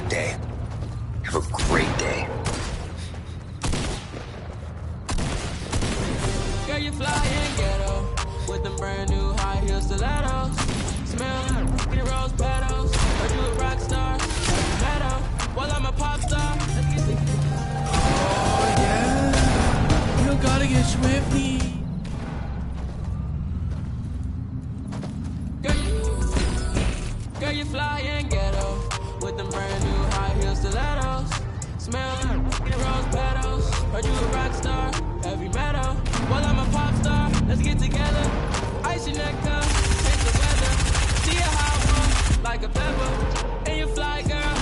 good day. Have a great day. Girl, you fly in ghetto with them brand new high heel stilettos. Smell like rose petals. Heard you a rock star, heavy metal. Well, I'm a pop star. Oh yeah, you gotta get swifty. Girl, you fly in ghetto with them brand new high heel stilettos. Smell like rose petals. Heard you a rock star, heavy metal. Well, I'm a pop star. Let's get together. Ice your neck up, change the weather. See a hot one like a pepper. And you fly, girl.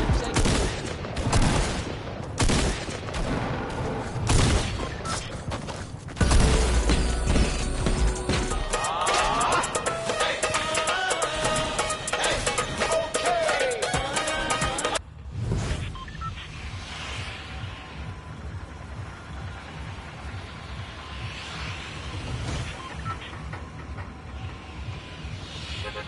Shake it.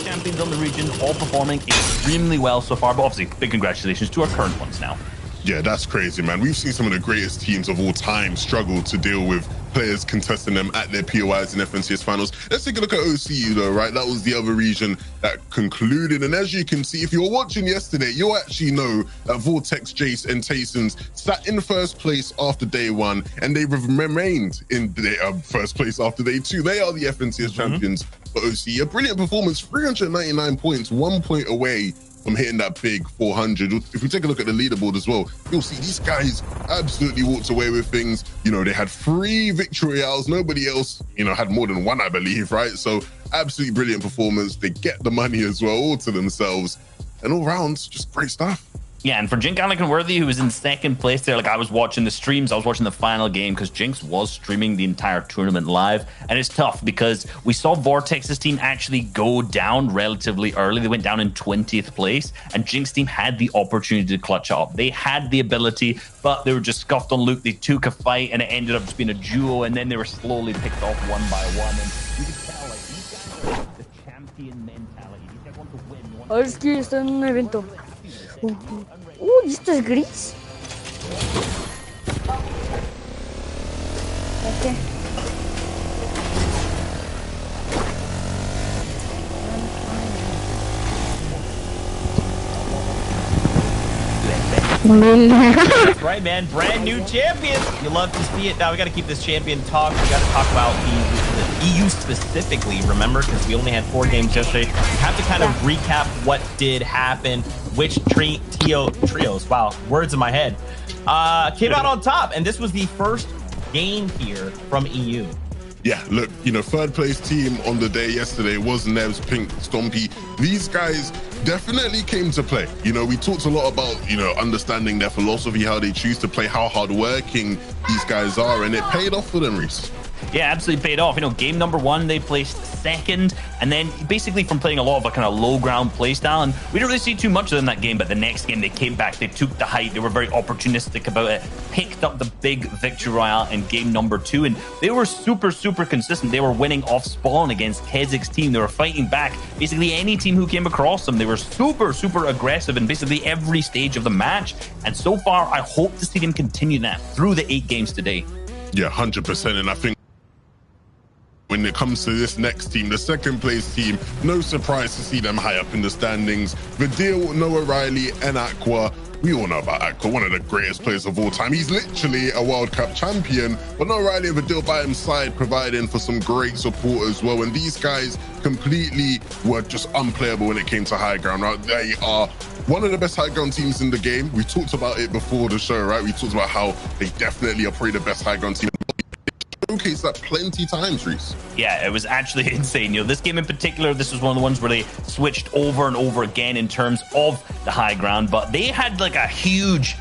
Champions on the region, all performing extremely well so far, but obviously big congratulations to our current ones now. Yeah, that's crazy, man. We've seen some of the greatest teams of all time struggle to deal with players contesting them at their POIs and FNCS finals. Let's take a look at OCU though, right? That was the other region that concluded. And as you can see, if you were watching yesterday, you'll actually know that Vortex, Jace, and Taysons sat in first place after day one, and they've remained in the first place after day two. They are the FNCS champions for OCU. A brilliant performance, 399 points, 1 point away from hitting that big 400. If we take a look at the leaderboard as well, you'll see these guys absolutely walked away with things. You know, they had 3 victory royales. Nobody else, you know, had more than 1, I believe, right? So absolutely brilliant performance. They get the money as well, all to themselves. And all rounds, just great stuff. Yeah, and for Jink Worthy, who was in second place there, like I was watching the streams, I was watching the final game because Jinx was streaming the entire tournament live. And it's tough because we saw Vortex's team actually go down relatively early. They went down in 20th place, and Jinx's team had the opportunity to clutch up. They had the ability, but they were just scuffed on loot. They took a fight, and it ended up just being a duo, and then they were slowly picked off one by one. And you could tell, like, these guys are the champions A ver, es que está en un evento. Uy, esto es gris. Ok. That's right, man. Brand new champions. You love to see it. Now we got to keep this champion talk. We got to talk about the EU specifically, remember, because we only had 4 games yesterday. We have to kind of recap what did happen, which trios, wow, words in my head, came out on top. And this was the first game here from EU. Yeah, look, you know, third place team on the day yesterday was Nevs, Pink, Stompy. These guys definitely came to play. You know, we talked a lot about, you know, understanding their philosophy, how they choose to play, how hardworking these guys are, and it paid off for them, Reese. Yeah, absolutely paid off. You know, game number 1, they placed second, and then basically from playing a lot of a kind of low ground play style, and we didn't really see too much of them that game, but the next game they came back, they took the height, they were very opportunistic about it, picked up the big victory royale in game number 2, and they were super consistent. They were winning off spawn against Kezik's team. They were fighting back basically any team who came across them. They were super aggressive in basically every stage of the match, and so far I hope to see them continue that through the 8 games today. Yeah, 100%, and I think when it comes to this next team, the second place team, no surprise to see them high up in the standings. Vidil, Noah Riley, and Aqua. We all know about Aqua, one of the greatest players of all time. He's literally a World Cup champion, but Noah Riley and Vidil by his side, providing for some great support as well. And these guys completely were just unplayable when it came to high ground. Right? They are one of the best high ground teams in the game. We talked about it before the show, right? We talked about how they definitely are probably the best high ground team. Showcase that plenty times, Reese. Yeah, it was actually insane. You know, this game in particular, this was one of the ones where they switched over and over again in terms of the high ground, but they had like a huge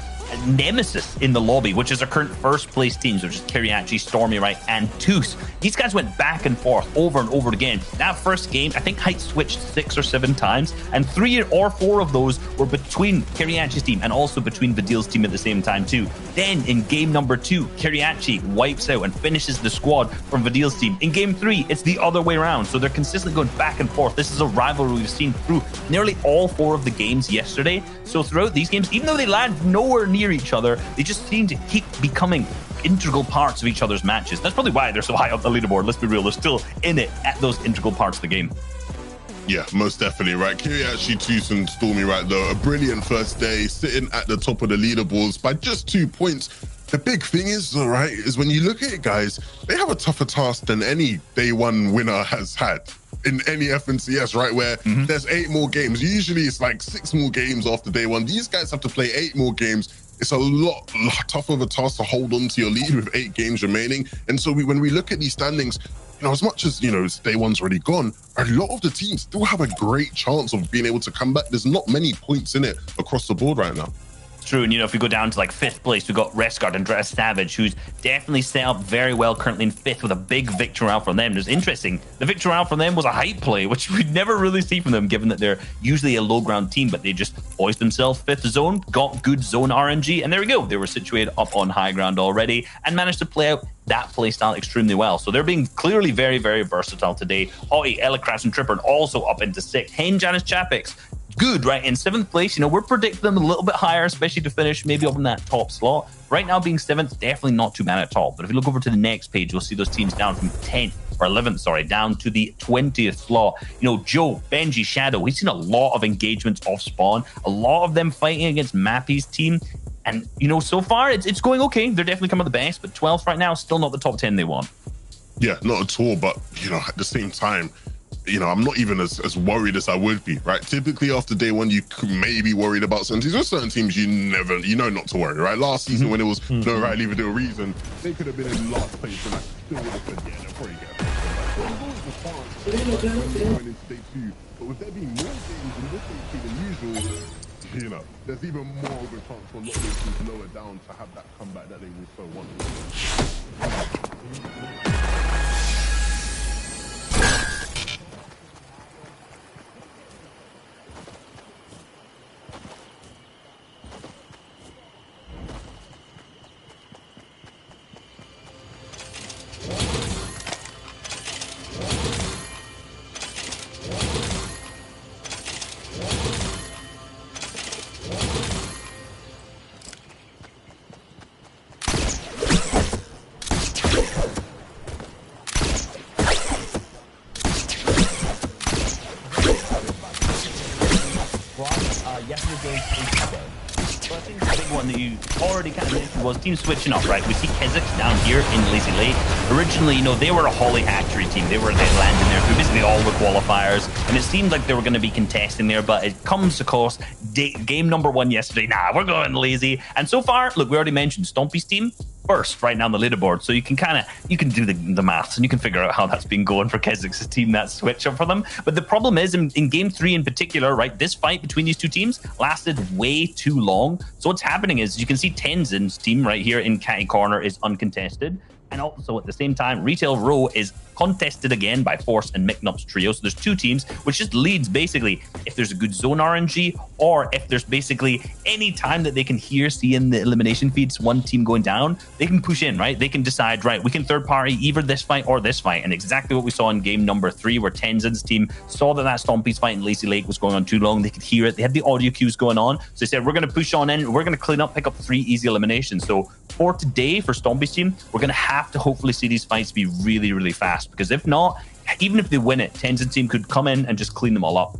nemesis in the lobby, which is our current first place teams, which is Kiriachi, Stormy Right, and Toos. These guys went back and forth over and over again. That first game, I think height switched 6 or 7 times, and 3 or 4 of those were between Kiriachi's team and also between Vidil's team at the same time too. Then in game number 2, Kiriachi wipes out and finishes the squad from Vidil's team. In game 3, it's the other way around, so they're consistently going back and forth. This is a rivalry we've seen through nearly all 4 of the games yesterday. So throughout these games, even though they land nowhere near each other, they just seem to keep becoming integral parts of each other's matches. That's probably why they're so high up the leaderboard. Let's be real, they're still in it at those integral parts of the game. Yeah, most definitely, right? Kiriachi, Toos, and Stormy Right, though, a brilliant first day, sitting at the top of the leaderboards by just 2 points. The big thing is, though, right, is when you look at it, guys, they have a tougher task than any day 1 winner has had in any FNCS, right? Where there's 8 more games. Usually it's like 6 more games after day 1. These guys have to play 8 more games. It's a lot tougher of a task to hold on to your lead with 8 games remaining. And so when we look at these standings, you know, as much as, you know, day 1's already gone, a lot of the teams still have a great chance of being able to come back. There's not many points in it across the board right now. True, and you know, if we go down to like 5th place, we've got Rescard and Andreas Savage, who's definitely set up very well currently in 5th with a big victory round from them. It's interesting, the victory round from them was a hype play, which we'd never really see from them, given that they're usually a low ground team, but they just poised themselves 5th zone, got good zone RNG, and there we go. They were situated up on high ground already and managed to play out that play style extremely well. So they're being clearly very versatile today. Hottie, Elecras, and Tripper also up into 6th. Hen, Janice, Chapix, good, right? In 7th place, you know, we're predicting them a little bit higher, especially to finish maybe up in that top slot. Right now, being 7th, definitely not too bad at all. But if you look over to the next page, you'll see those teams down from 10th or 11th, sorry, down to the 20th slot. You know, Joe, Benji, Shadow, we've seen a lot of engagements off spawn, a lot of them fighting against Mappy's team. And, you know, so far, it's going okay. They're definitely come of the best, but 12th right now, still not the top 10 they want. Yeah, not at all. But, you know, at the same time, you know, I'm not even as worried as I would be, right? Typically after day 1, you could maybe worried about certain teams. There's certain teams you know not to worry, right? Last season when it was no right leave a reason, they could have been in last place and I still would have said, yeah, they'll probably get going into day 2. But with there being more games in this day than usual, you know, there's even more of a chance for a lot of those teams lower down to have that comeback that they will so want. one that you already kind of mentioned was team switching up, right? We see Kazakhs down here in Lazy Lake. Originally, you know, they were a Holly Hatchery team. They were landing there through basically all the qualifiers, and it seemed like they were going to be contesting there, but it comes across game number 1 yesterday. Nah, we're going Lazy. And so far, look, we already mentioned Stompy's team first right now on the leaderboard, so you can do the maths and you can figure out how that's been going for Kazakh's team, that switch up for them. But the problem is in game 3 in particular, right, this fight between these two teams lasted way too long. So what's happening is you can see Tenzin's team right here in Catty Corner is uncontested, and also at the same time Retail Row is contested again by Force and McNup's trio. So there's two teams, which just leads basically if there's a good zone RNG, or if there's basically any time that they can see in the elimination feeds one team going down, they can push in, right? They can decide, right, we can third party either this fight or this fight. And exactly what we saw in game number 3, where Tenzin's team saw that Stompy's fight in Lazy Lake was going on too long. They could hear it. They had the audio cues going on. So they said, we're going to push on in. We're going to clean up, pick up 3 easy eliminations. So for today, for Stompy's team, we're going to have to hopefully see these fights be really, really fast, because if not, even if they win it, Tenzin's team could come in and just clean them all up.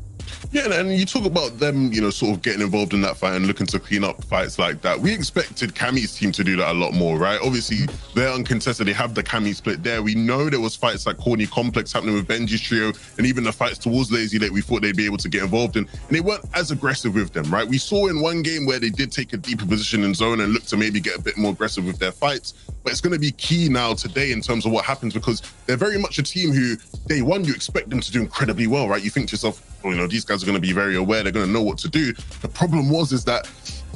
Yeah, and you talk about them, you know, sort of getting involved in that fight and looking to clean up fights like that. We expected Cammy's team to do that a lot more, right? Obviously, they're uncontested. They have the Cammy split there. We know there was fights like Corny Complex happening with Benji's trio, and even the fights towards Lazy Lake we thought they'd be able to get involved in, and they weren't as aggressive with them, right? We saw in one game where they did take a deeper position in zone and look to maybe get a bit more aggressive with their fights, but it's going to be key now today in terms of what happens, because they're very much a team who, day one, you expect them to do incredibly well, right? You think to yourself, well, you know, these guys are going to be very aware. They're going to know what to do. The problem is that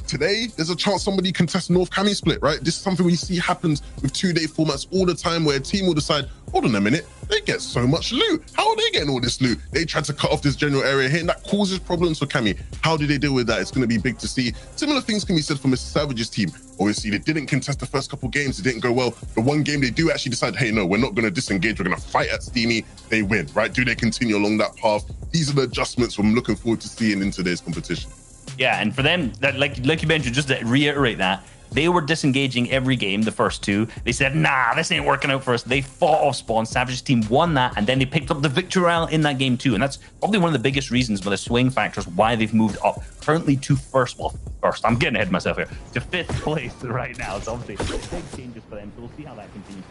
today there's a chance somebody contests North Cammy split, right? This is something we see happens with 2-day formats all the time, where a team will decide, hold on a minute, they get so much loot. How are they getting all this loot? They tried to cut off this general area here, and that causes problems for Cammy. How do they deal with that? It's going to be big to see. Similar things can be said for Mr. Savage's team. Obviously, they didn't contest the first couple games. It didn't go well. The one game they do actually decide, hey, no, we're not going to disengage. We're going to fight at Steamy. They win, right? Do they continue along that path? These are the adjustments I'm looking forward to seeing in today's competition. Yeah, and for them, that like you mentioned, just to reiterate that, they were disengaging every game, the first 2. They said, nah, this ain't working out for us. They fought off spawn. Savage's team won that, and then they picked up the victory royale in that game too. And that's probably one of the biggest reasons, with the swing factors, why they've moved up currently to first. I'm getting ahead of myself here. To 5th place right now. It's obviously big changes for them, so we'll see how that continues.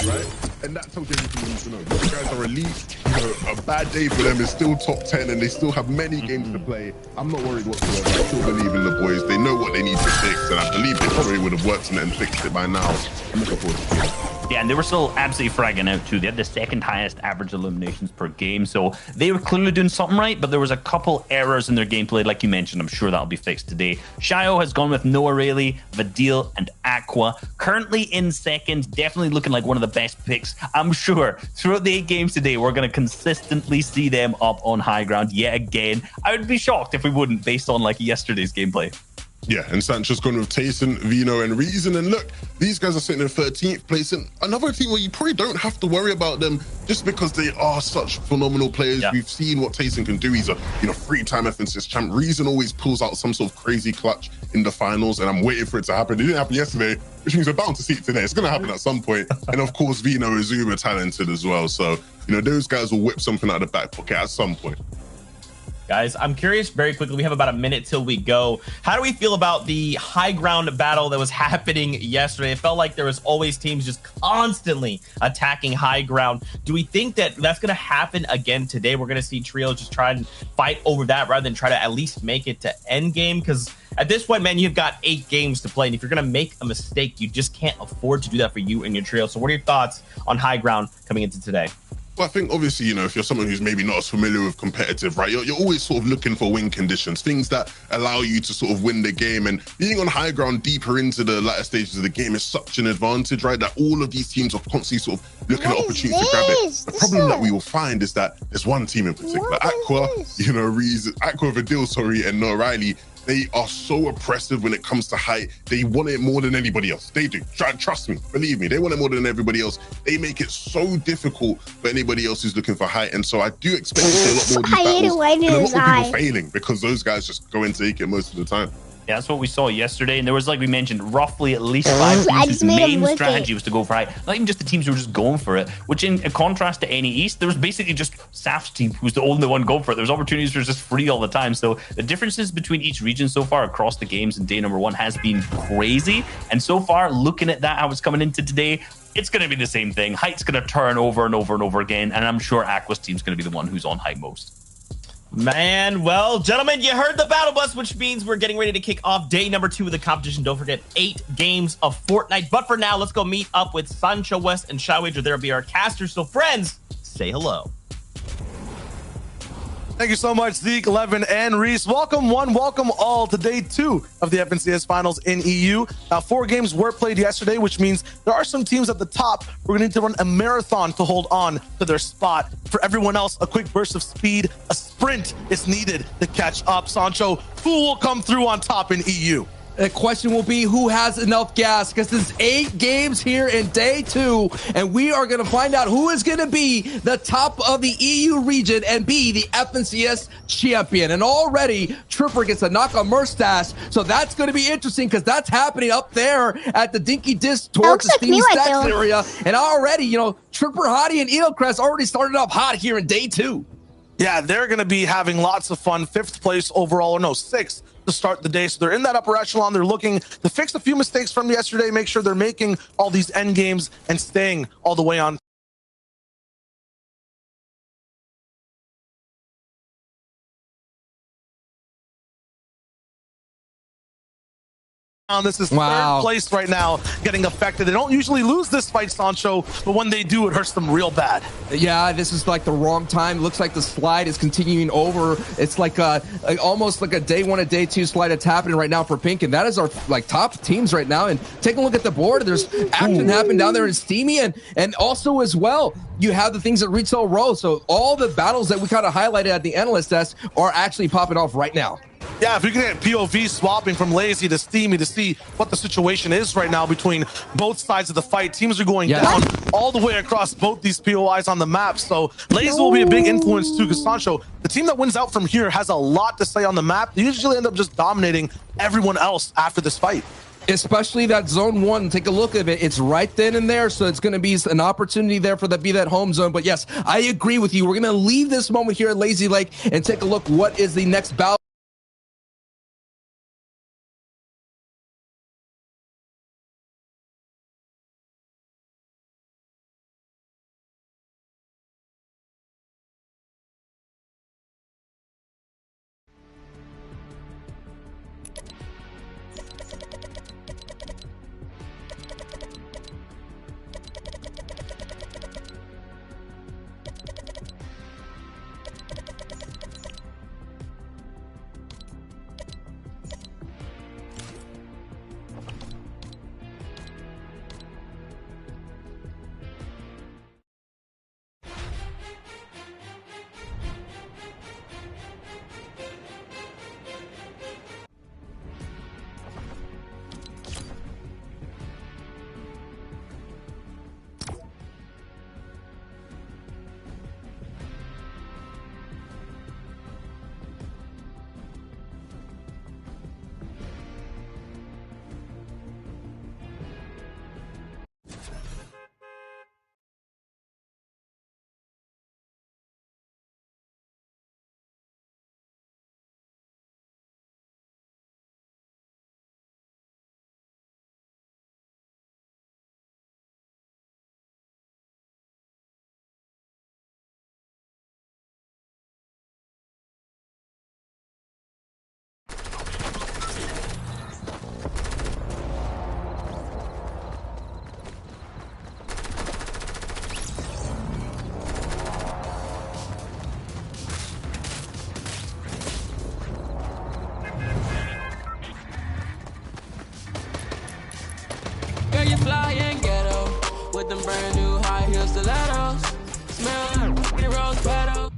Right? And that tells you everything you need to know. These guys are elite. You know, a bad day for them is still top 10, and they still have many games to play. I'm not worried whatsoever. I still believe in the boys. They know what they need to fix, and I believe they probably would have worked on it and fixed it by now. I'm looking forward to it. Yeah, and they were still absolutely fragging out too. They had the 2nd highest average eliminations per game, so they were clearly doing something right, but there was a couple errors in their gameplay, like you mentioned. I'm sure that'll be fixed today. Shio has gone with Noah Rayleigh, Vadil, and Aqua. Currently in 2nd, definitely looking like one of the best picks. I'm sure throughout the 8 games today, we're going to consistently see them up on high ground yet again. I would be shocked if we wouldn't, based on like yesterday's gameplay. Yeah, and Sancho's gone with Tayson, Vino, and Reason. And look, these guys are sitting in 13th place. And another team where you probably don't have to worry about them just because they are such phenomenal players. Yeah. We've seen what Tayson can do. He's a three-time FNCS champ. Reason always pulls out some sort of crazy clutch in the finals, and I'm waiting for it to happen. It didn't happen yesterday, which means we're bound to see it today. It's going to happen at some point. And of course, Vino is uber talented as well. So, those guys will whip something out of the back pocket at some point. Guys, I'm curious very quickly. We have about a minute till we go. How do we feel about the high ground battle that was happening yesterday? It felt like there was always teams just constantly attacking high ground. Do we think that that's going to happen again today? We're going to see Trio just try and fight over that rather than try to at least make it to end game? Because at this point, man, you've got 8 games to play. And if you're going to make a mistake, you just can't afford to do that for you and your trio. So what are your thoughts on high ground coming into today? Well, I think obviously, if you're someone who's maybe not as familiar with competitive, right, you're always sort of looking for win conditions, things that allow you to sort of win the game. And being on high ground deeper into the latter stages of the game is such an advantage, right, that all of these teams are constantly sort of looking at opportunities to grab it. The problem that we will find is that there's one team in particular, Aqua, Reason, Aqua Vidil, and No Riley. They are so oppressive when it comes to height. They want it more than anybody else. They do. Trust me, believe me. They want it more than everybody else. They make it so difficult for anybody else who's looking for height. And so I do expect to see a lot more of these battles and a lot more people failing because those guys just go and take it most of the time. Yeah, that's what we saw yesterday. And there was, like we mentioned, roughly at least 5 teams whose main strategy was to go for height. Not even just the teams who were just going for it, which in contrast to any East, there was basically just Saf's team who was the only one going for it. There was opportunities for just free all the time. So the differences between each region so far across the games in day number 1 has been crazy. And so far, looking at that, how it's coming into today, it's going to be the same thing. Height's going to turn over and over and over again. And I'm sure Aqua's team's going to be the one who's on height most. Man, well, gentlemen, you heard the battle bus, which means we're getting ready to kick off day number 2 of the competition. Don't forget, 8 games of Fortnite. But for now, let's go meet up with Sancho, West, and Shywager. There'll be our casters. So, friends, say hello. Thank you so much, Zeke, 11, and Reese. Welcome one, welcome all to day 2 of the FNCS Finals in EU. 4 games were played yesterday, which means there are some teams at the top. We're going to need to run a marathon to hold on to their spot. For everyone else, a quick burst of speed, a sprint is needed to catch up. Sancho, who will come through on top in EU? The question will be who has enough gas, because there's 8 games here in day 2, and we are going to find out who is going to be the top of the EU region and be the FNCS champion. And already Tripper gets a knock on Murstache, so that's going to be interesting because that's happening up there at the Dinky Disc towards the Steamy Stacks area. And already, Tripper, Hottie, and Edelcrest already started off hot here in day 2. Yeah, they're going to be having lots of fun. 5th place overall, or no, 6th to start the day. So they're in that upper echelon. They're looking to fix a few mistakes from yesterday, make sure they're making all these end games and staying all the way on. This is 3rd place right now, getting affected. They don't usually lose this fight, Sancho, but when they do, it hurts them real bad. Yeah, this is like the wrong time. Looks like the slide is continuing over. It's like almost like a day 1 and day 2 slide that's happening right now for Pink, and that is our top teams right now. And take a look at the board. There's action happening down there in Steamy, and also as well, you have the things at Retail Row. So all the battles that we kind of highlighted at the analyst desk are actually popping off right now. Yeah, if we can get POV swapping from Lazy to Steamy to see what the situation is right now between both sides of the fight. Teams are going down all the way across both these POIs on the map. So Lazy will be a big influence too, because Sancho, the team that wins out from here, has a lot to say on the map. They usually end up just dominating everyone else after this fight. Especially that zone 1, take a look at it. It's right then and there, so it's going to be an opportunity there for that home zone. But yes, I agree with you. We're going to leave this moment here at Lazy Lake and take a look what is the next battle. with them brand new high heel stilettos. Smell like rose petals.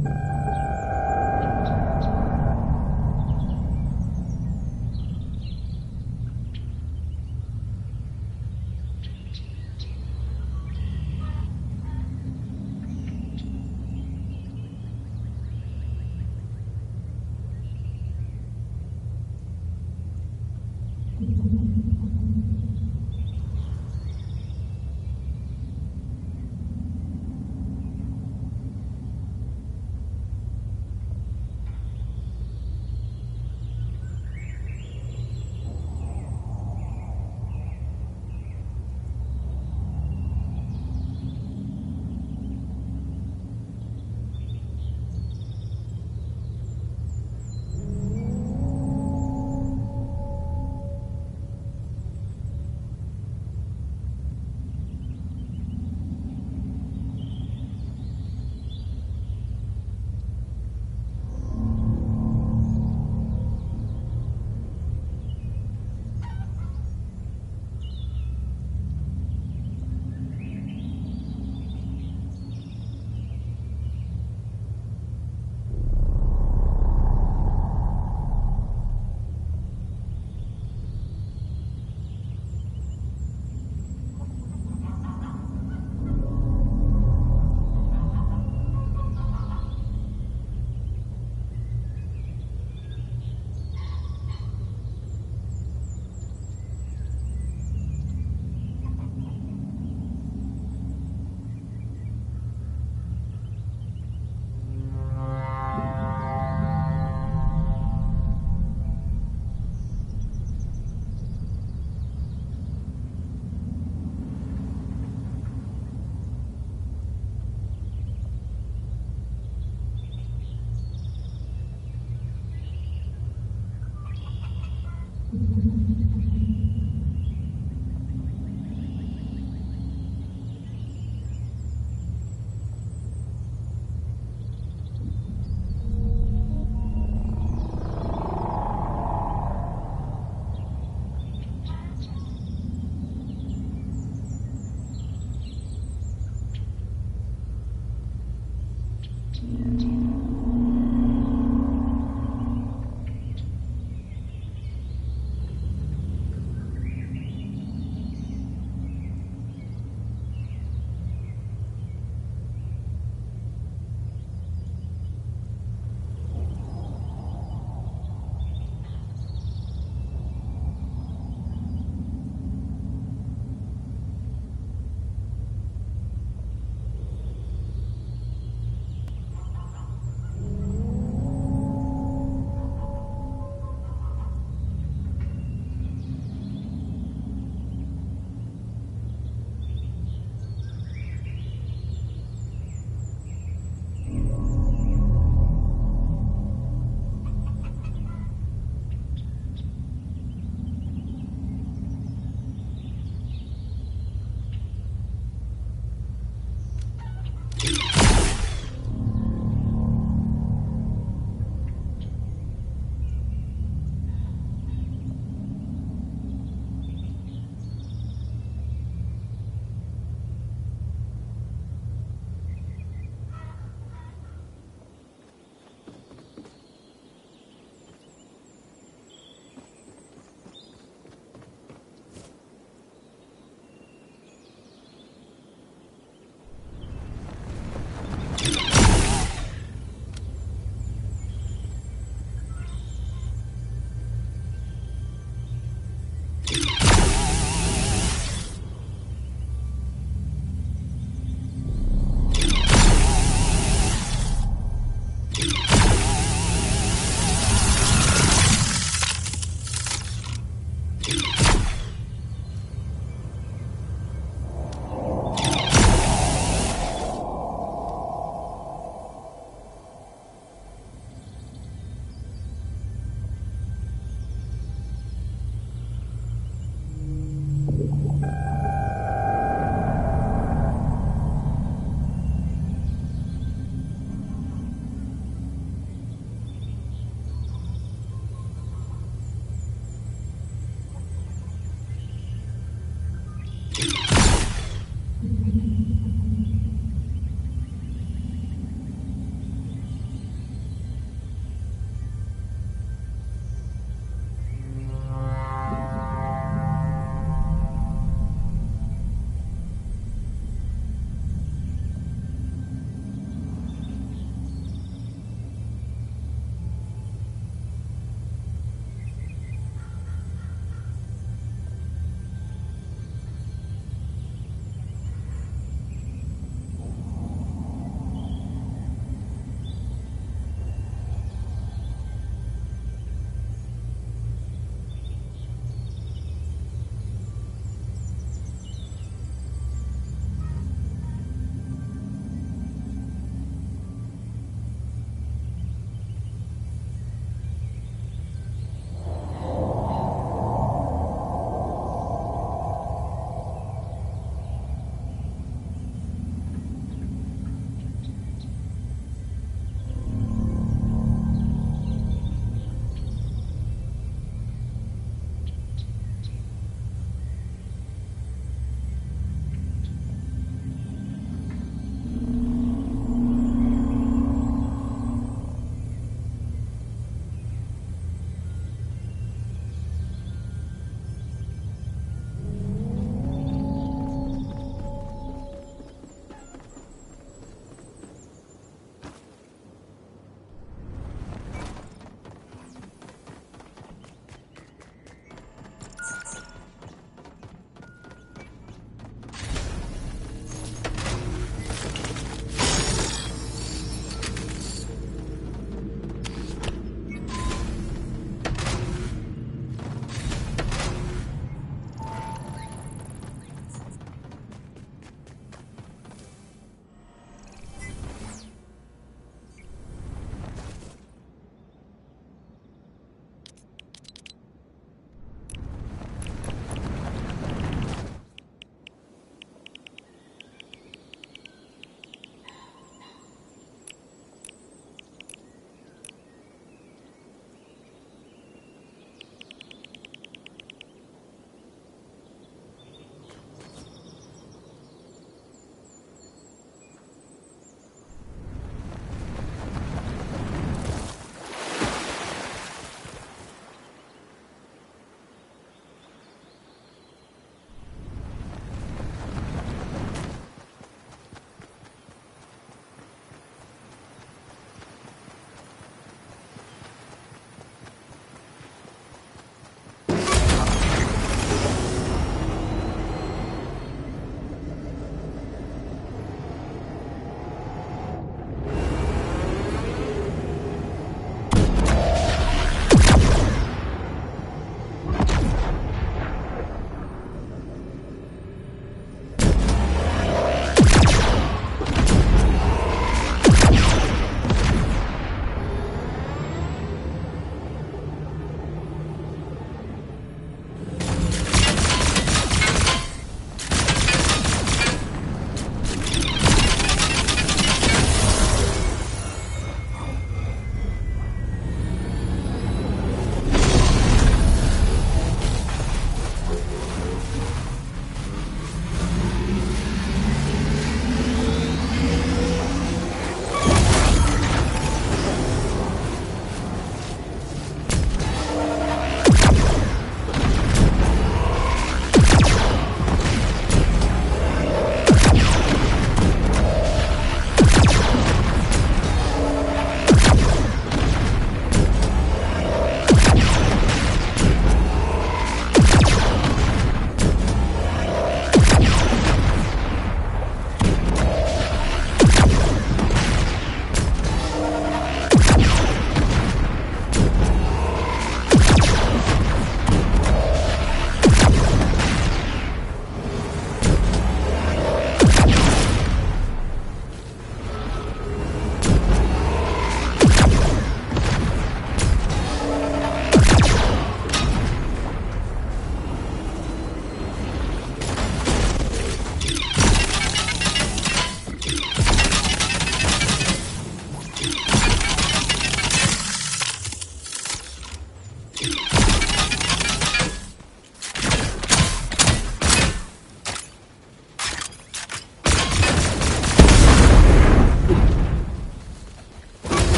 Yeah.